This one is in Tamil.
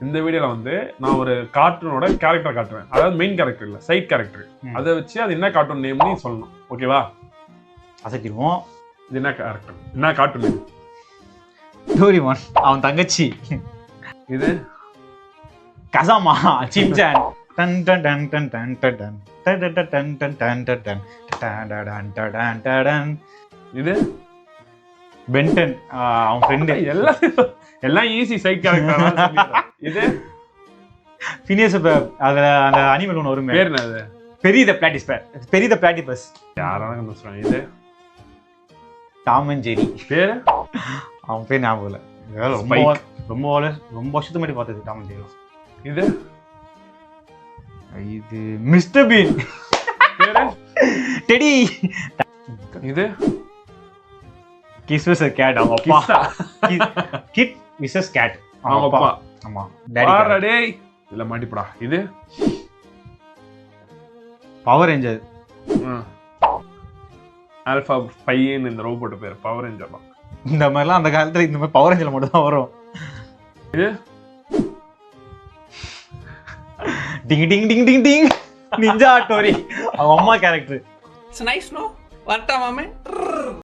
இந்த வீடியோல வந்து நான் ஒரு கார்ட்டூனோட கேரக்டர் காட்டுவேன். அதாவது மெயின் கேரக்டர் இல்ல, சைட் கேரக்டர். அதை வச்சு அது என்ன கார்ட்டூன் நேம் நீ சொல்லணும். ஓகேவா? அசைக்கிடுவோம். இது என்ன கேரக்டர், என்ன கார்ட்டூன் நேம்? டோரிமான் அவன் தங்கச்சி. இது கசாமா சின்சான். டன் டன் டன் டன் டன் டன் டன் டன் டன் டன் டன் டன் டன் டன் டன் டன் டன். இது பென்டன் அவன் ஃப்ரெண்டு. எல்லாம் ஈஸி சைட் கேரக்டர். இது ஃபினியஸ் அதுல அந்த அனிமல் ஒன்று வருமே, பேர் என்ன? அது பெரிய த பிளாட்டிபஸ். யாராவது சொல்றாங்க. இது டாம் அண்ட் ஜெரி. பேரு அவன் பேர் ஞாபகம் இல்லை. ரொம்ப வருஷத்துக்கு முன்னாடி பார்த்தது டாம் அண்ட் ஜெரி. இது இது மிஸ்டர் பீன். பேரு டெடி. இது கிஸ் விசஸ் கேட். அவங்க அப்பா. கிட் விசஸ் கேட். அவங்க அப்பா. ஆமா. பாரா டேய் இல்ல மாட்டிப்படா. இது பவர் ரேஞ்சர். ஆல்பா பையன் இந்த ரோபோட் பேர் பவர் ரேஞ்சர் தான். இந்த மாதிரிலாம் அந்த காலத்துல இந்த மாதிரி பவர் ரேஞ்சர்ல மட்டும் தான் வரும். இது டிங் டிங் டிங் டிங் டிங் நிஞ்சா டோரி. அவங்க அம்மா character. It's nice, no? Varta mame.